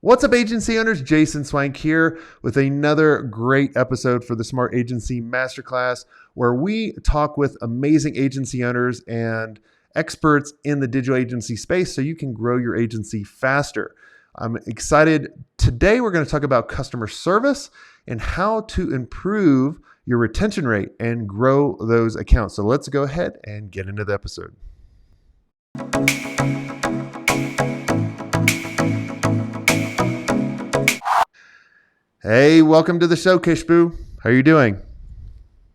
What's up, agency owners? Jason Swenk here with another great episode for the Smart Agency Masterclass, where we talk with amazing agency owners and experts in the digital agency space so you can grow your agency faster. I'm excited. Today, we're going to talk about customer service and how to improve your retention rate and grow those accounts. So let's go ahead and get into the episode. Hey, welcome to the show, Khushbu. How are you doing?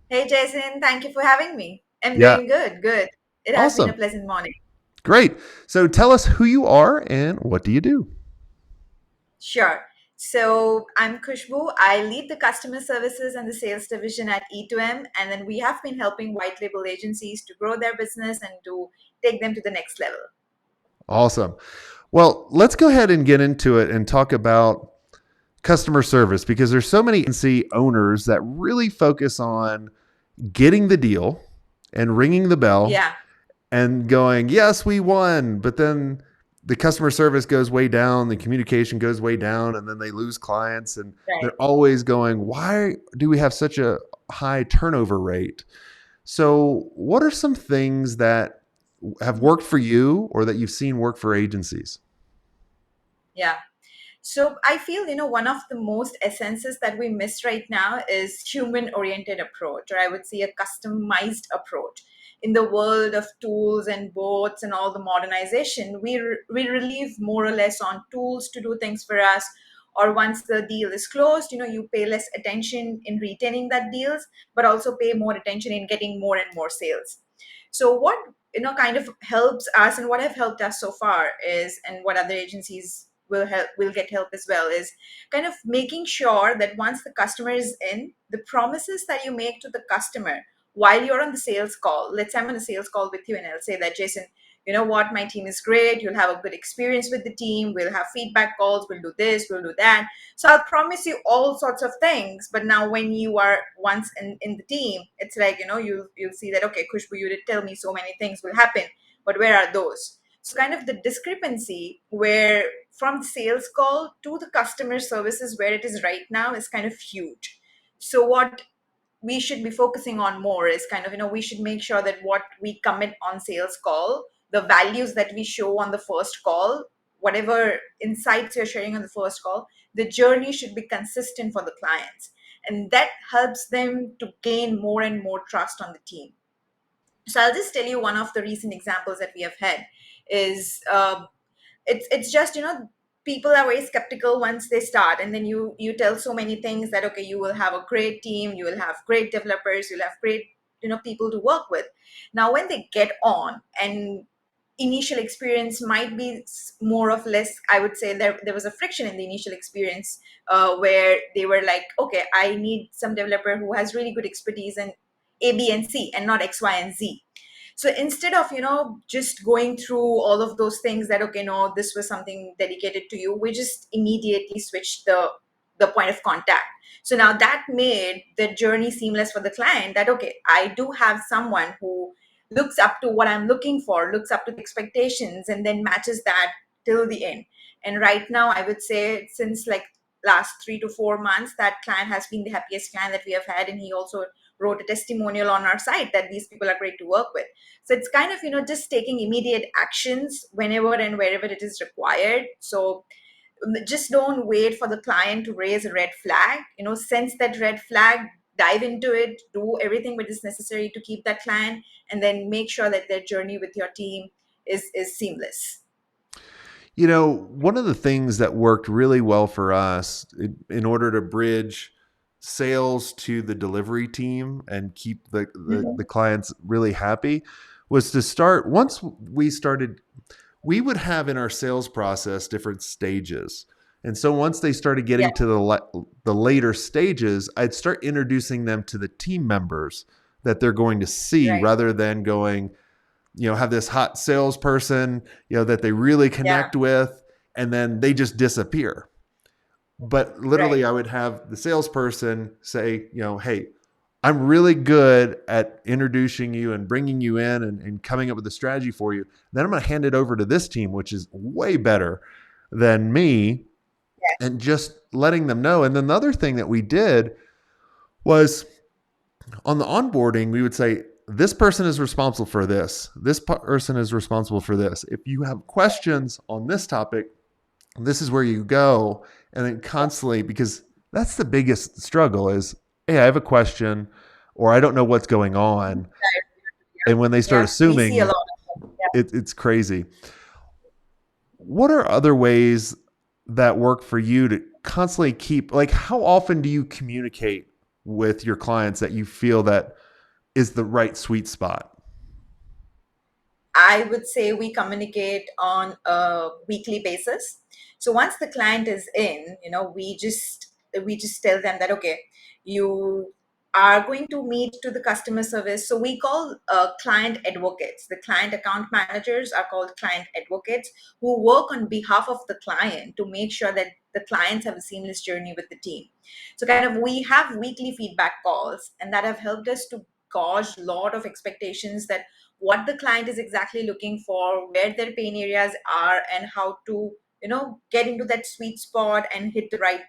Hey Jason, thank you for having me. I'm Yeah, doing good, good. It has been a awesome. pleasant morning. Great. So tell us who you are and what do you do? Sure. So I'm Khushbu. I lead the customer services and the sales division at E2M, and then we have been helping white label agencies to grow their business and to take them to the next level. Awesome. Well, let's go ahead and get into it and talk about customer service because there's so many agency owners that really focus on getting the deal and ringing the bell Yeah, and going, yes, we won. But then the customer service goes way down, the communication goes way down, and then they lose clients. And right. they're always going, why do we have such a high turnover rate? So, what are some things that have worked for you or that you've seen work for agencies? Yeah. So I feel, one of the most essences that we miss right now is human oriented approach, or I would say a customized approach. In the world of tools and bots and all the modernization, we relieve more or less on tools to do things for us. Or once the deal is closed, you pay less attention in retaining that deals, but also pay more attention in getting more and more sales. So what kind of helps us, and what have helped us so far is, and what other agencies will get help as well, is kind of making sure that once the customer is in, the promises that you make to the customer while you're on the sales call. Let's say I'm on a sales call with you and I'll say that, Jason, you know what, my team is great, you'll have a good experience with the team, we'll have feedback calls, we'll do this, we'll do that. So I'll promise you all sorts of things, but now when you are once in the team, it's like, you'll see that, okay, Khushbu, you did tell me so many things will happen, but where are those? So kind of the discrepancy where from the sales call to the customer services where it is right now is kind of huge. So what we should be focusing on more is kind of, we should make sure that what we commit on sales call, the values that we show on the first call, whatever insights you're sharing on the first call, the journey should be consistent for the clients, and that helps them to gain more and more trust on the team. So I'll just tell you one of the recent examples that we have had is, it's just, people are very skeptical once they start, and then you tell so many things that, okay, you will have a great team, you will have great developers, you'll have great, people to work with. Now when they get on, and initial experience might be more of less, I would say there was a friction in the initial experience, where they were like, okay, I need some developer who has really good expertise in A, B, and C, and not X, Y, and Z. So instead of, just going through all of those things that, okay, no, this was something dedicated to you, we just immediately switched the point of contact. So now that made the journey seamless for the client, that, okay, I do have someone who looks up to what I'm looking for, looks up to the expectations, and then matches that till the end. And right now, I would say since like last 3 to 4 months, that client has been the happiest client that we have had. And he also wrote a testimonial on our site that these people are great to work with. So it's kind of, just taking immediate actions whenever and wherever it is required. So just don't wait for the client to raise a red flag. Sense that red flag, dive into it, do everything which is necessary to keep that client, and then make sure that their journey with your team is seamless. One of the things that worked really well for us in order to bridge sales to the delivery team and keep the Mhm. clients really happy was to start once we started, we would have in our sales process different stages. And so once they started Yeah, getting to the later stages, I'd start introducing them to the team members that they're going to see right. rather than going, have this hot salesperson, that they really Yeah, connect with, and then they just disappear. But literally, right. I would have the salesperson say, hey, I'm really good at introducing you and bringing you in and coming up with a strategy for you. Then I'm going to hand it over to this team, which is way better than me. and just letting them know. And then the other thing that we did was on the onboarding, we would say, this person is responsible for this. This person is responsible for this. If you have questions on this topic, this is where you go. And then constantly, because that's the biggest struggle is, hey, I have a question or I don't know what's going on. And when they start Yeah, we see a assuming, lot of them. Yeah. it's crazy. What are other ways that work for you to constantly keep, like, how often do you communicate with your clients that you feel that is the right sweet spot? I would say we communicate on a weekly basis. So once the client is in, we just tell them that okay, you are going to meet to the customer service. So we call client advocates. The client account managers are called client advocates who work on behalf of the client to make sure that the clients have a seamless journey with the team. So kind of we have weekly feedback calls, and that have helped us to gauge a lot of expectations that what the client is exactly looking for, where their pain areas are, and how to get into that sweet spot and hit the right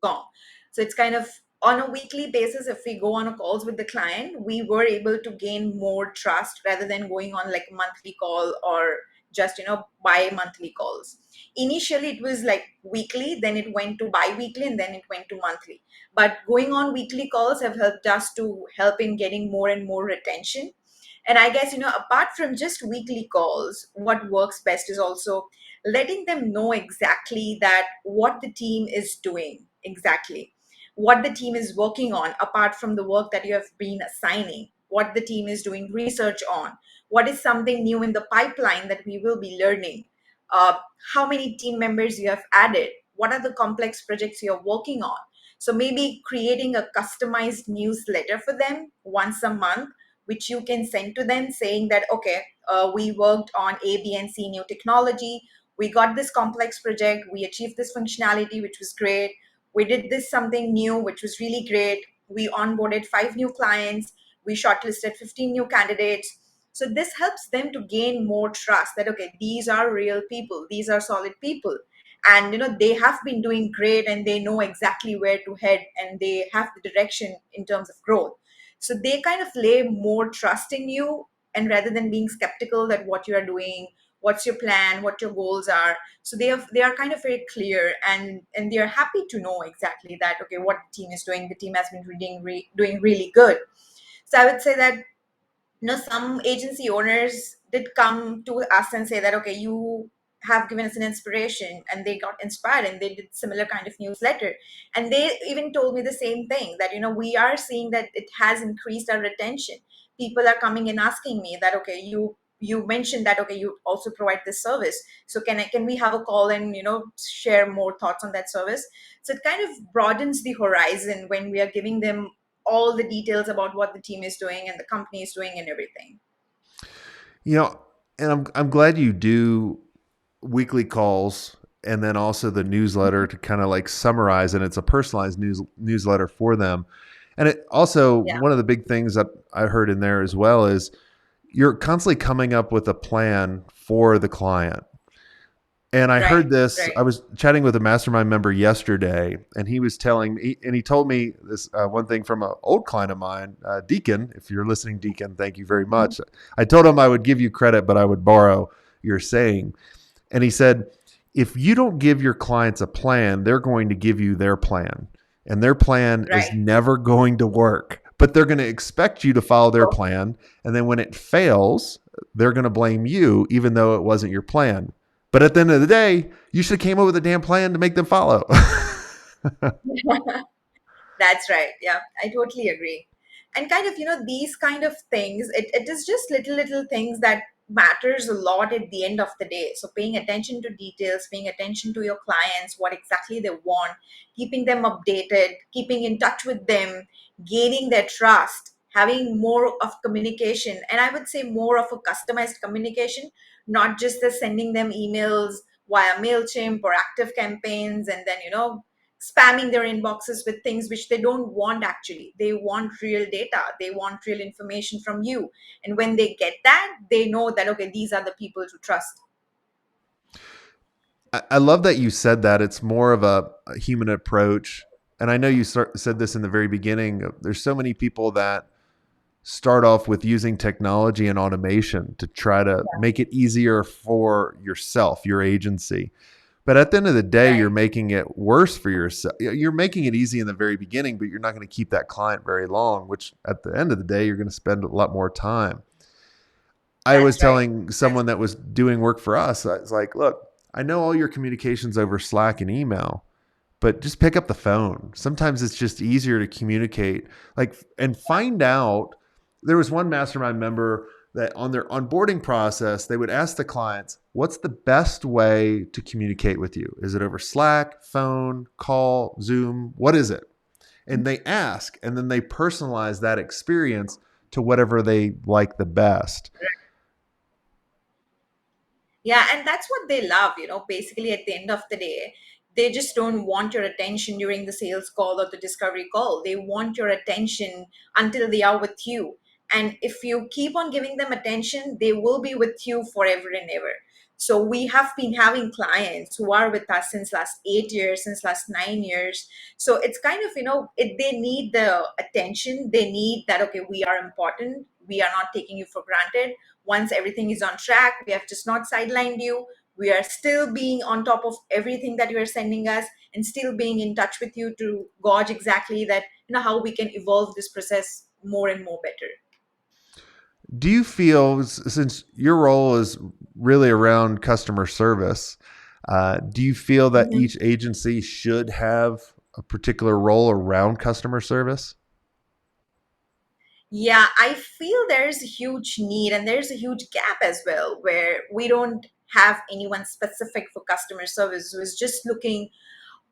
gong. So it's kind of on a weekly basis. If we go on a calls with the client, we were able to gain more trust rather than going on like a monthly call or just bi-monthly calls. Initially it was like weekly, then it went to bi-weekly, and then it went to monthly. But going on weekly calls have helped us to help in getting more and more retention. And I guess, apart from just weekly calls, what works best is also letting them know exactly that what the team is doing exactly, what the team is working on, apart from the work that you have been assigning, what the team is doing research on, what is something new in the pipeline that we will be learning, uh, how many team members you have added, what are the complex projects you're working on. So maybe creating a customized newsletter for them once a month, which you can send to them saying that, okay, we worked on A, B, and C new technology. We got this complex project. We achieved this functionality, which was great. We did this something new, which was really great. We onboarded 5 new clients. We shortlisted 15 new candidates. So this helps them to gain more trust that, okay, these are real people. These are solid people. And, they have been doing great and they know exactly where to head and they have the direction in terms of growth. So they kind of lay more trust in you, and rather than being skeptical that what you are doing, what's your plan, what your goals are. So they are kind of very clear, and they are happy to know exactly that, okay, what the team is doing. The team has been doing really good. So I would say that, some agency owners did come to us and say that, okay, you have given us an inspiration, and they got inspired and they did similar kind of newsletter. And they even told me the same thing, that, we are seeing that it has increased our retention. People are coming and asking me that, okay, you mentioned that, okay, you also provide this service. So can we have a call and, share more thoughts on that service? So it kind of broadens the horizon when we are giving them all the details about what the team is doing and the company is doing and everything. You know, and I'm glad you do weekly calls and then also the newsletter to kind of like summarize, and it's a personalized newsletter for them. And it also, Yeah, one of the big things that I heard in there as well is you're constantly coming up with a plan for the client. And I right, heard this. right. I was chatting with a mastermind member yesterday, and he was telling me, and he told me this one thing from an old client of mine, Deacon. If you're listening, Deacon, thank you very Mhm. much. I told him I would give you credit, but I would borrow your saying. And he said, if you don't give your clients a plan, they're going to give you their plan, and their plan is Right. never going to work. But they're going to expect you to follow their So, plan, and then when it fails, they're going to blame you, even though it wasn't your plan. But at the end of the day, you should have came up with a damn plan to make them follow. that's right. Yeah, I totally agree. And kind of, these kind of things, it is just little things that matters a lot at the end of the day. So paying attention to details, paying attention to your clients, what exactly they want, keeping them updated, keeping in touch with them, gaining their trust, having more of communication. And I would say more of a customized communication, not just the sending them emails via MailChimp or active campaigns, and then, spamming their inboxes with things which they don't want. Actually, they want real data, they want real information from you. And when they get that, they know that, okay, these are the people to trust. I love that you said that. It's more of a human approach. And I know you said this in the very beginning. There's so many people that start off with using technology and automation to try to make it easier for yourself, your agency. But at the end of the day, you're Right. making it worse for yourself. You're making it easy in the very beginning, but you're not going to keep that client very long, which at the end of the day, you're going to spend a lot more time. I was That's right. telling That's someone that was doing work for us, I was like, look, I know all your communications over Slack and email, but just pick up the phone. Sometimes it's just easier to communicate, like, and find out. There was one mastermind member that on their onboarding process, they would ask the clients, what's the best way to communicate with you? Is it over Slack, phone, call, Zoom? What is it? And they ask, and then they personalize that experience to whatever they like the best. Yeah, and that's what they love, basically at the end of the day. They just don't want your attention during the sales call or the discovery call. They want your attention until they are with you. And if you keep on giving them attention, they will be with you forever and ever. So we have been having clients who are with us since last 8 years, since last 9 years. So it's kind of, they need the attention. They need that, okay, we are important. We are not taking you for granted. Once everything is on track, we have just not sidelined you. We are still being on top of everything that you are sending us and still being in touch with you to gauge exactly that, how we can evolve this process more and more better. Do you feel, since your role is really around customer service, do you feel that Mhm. each agency should have a particular role around customer service? Yeah, I feel there's a huge need and there's a huge gap as well where we don't have anyone specific for customer service who is just looking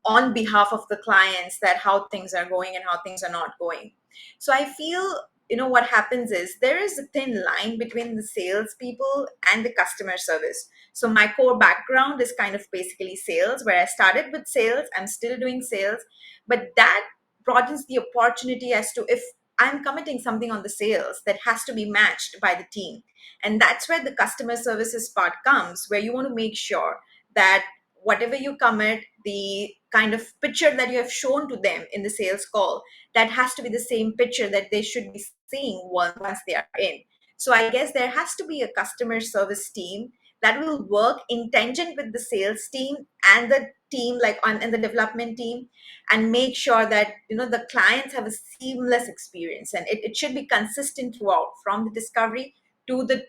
on behalf of the clients that how things are going and how things are not going. So I feel, what happens is there is a thin line between the salespeople and the customer service. So my core background is kind of basically sales, where I started with sales, I'm still doing sales, but that broadens the opportunity as to if I'm committing something on the sales that has to be matched by the team. And that's where the customer services part comes, where you want to make sure that whatever you commit, the kind of picture that you have shown to them in the sales call, that has to be the same picture that they should be seeing once they are in. So I guess there has to be a customer service team that will work in tangent with the sales team and the team like on and the development team, and make sure that the clients have a seamless experience, and it should be consistent throughout from the discovery to the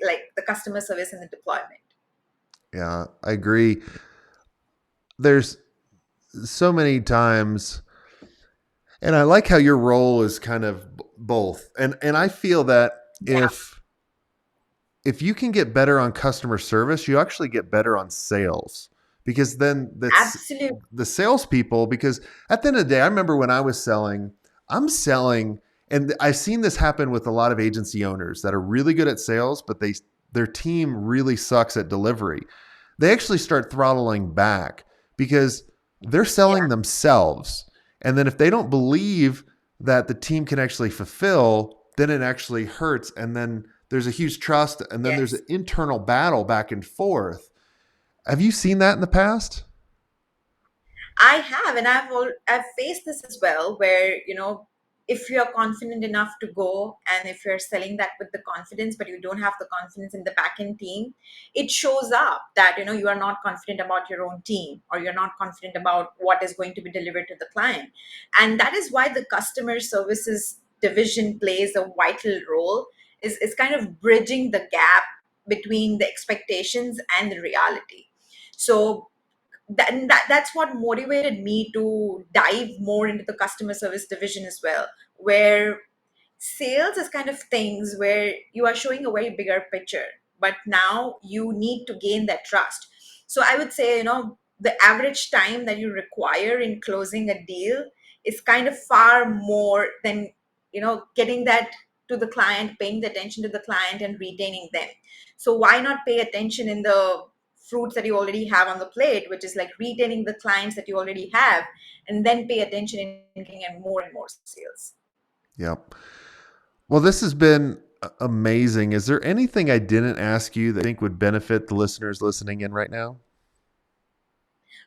like the customer service and the deployment. Yeah, I agree. There's so many times, and I like how your role is kind of both. And I feel that Yeah, if you can get better on customer service, you actually get better on sales, because then that's absolutely. the salespeople. Because at the end of the day, I remember when I was selling, I'm selling, and I've seen this happen with a lot of agency owners that are really good at sales, but their team really sucks at delivery. They actually start throttling back because they're selling Yeah. themselves. And then if they don't believe that the team can actually fulfill, then it actually hurts. And then there's a huge trust, and then there's Yes, an internal battle back and forth. Have you seen that in the past? I have, and I've faced this as well, where if you're confident enough to go, and if you're selling that with the confidence, but you don't have the confidence in the backend team, it shows up that you are not confident about your own team, or you're not confident about what is going to be delivered to the client, and that is why the customer services division plays a vital role. Is kind of bridging the gap between the expectations and the reality. So that's what motivated me to dive more into the customer service division as well, where sales is kind of things where you are showing a very bigger picture, but now you need to gain that trust. So I would say, the average time that you require in closing a deal is kind of far more than getting that to the client, paying the attention to the client and retaining them. So why not pay attention in the fruits that you already have on the plate, which is like retaining the clients that you already have, and then pay attention in getting more and more sales. Yep. Well, this has been amazing. Is there anything I didn't ask you that I think would benefit the listeners listening in right now?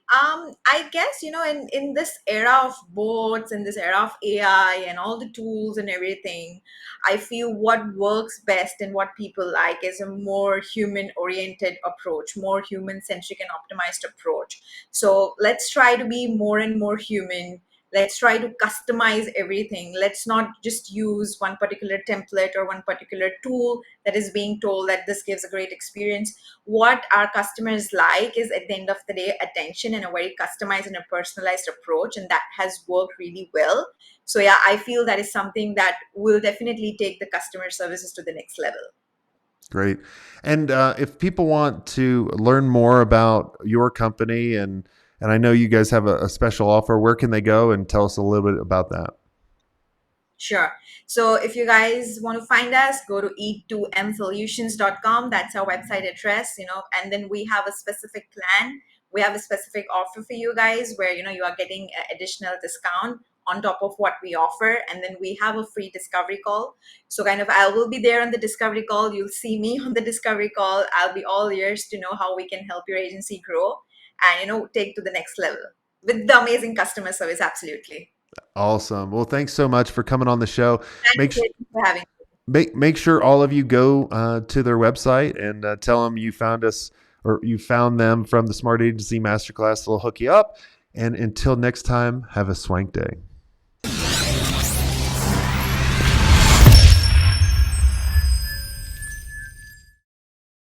I guess, in this era of bots and this era of AI and all the tools and everything, I feel what works best and what people like is a more human oriented approach, more human centric and optimized approach. So let's try to be more and more human. Let's try to customize everything. Let's not just use one particular template or one particular tool that is being told that this gives a great experience. What our customers like is, at the end of the day, attention and a very customized and a personalized approach, and that has worked really well. So yeah, I feel that is something that will definitely take the customer services to the next level. Great. And if people want to learn more about your company, and I know you guys have a special offer, where can they go, and tell us a little bit about that? Sure. So if you guys want to find us, go to e2msolutions.com. That's our website address, and then we have a specific plan. We have a specific offer for you guys where, you are getting additional discount on top of what we offer. And then we have a free discovery call. So kind of I will be there on the discovery call. You'll see me on the discovery call. I'll be all ears to know how we can help your agency grow and, take to the next level with the amazing customer service. Absolutely. Awesome. Well, thanks so much for coming on the show. Thank Make you for having me. make sure all of you go to their website and tell them you found us, or you found them from the Smart Agency Masterclass. They'll hook you up. And until next time, have a swank day.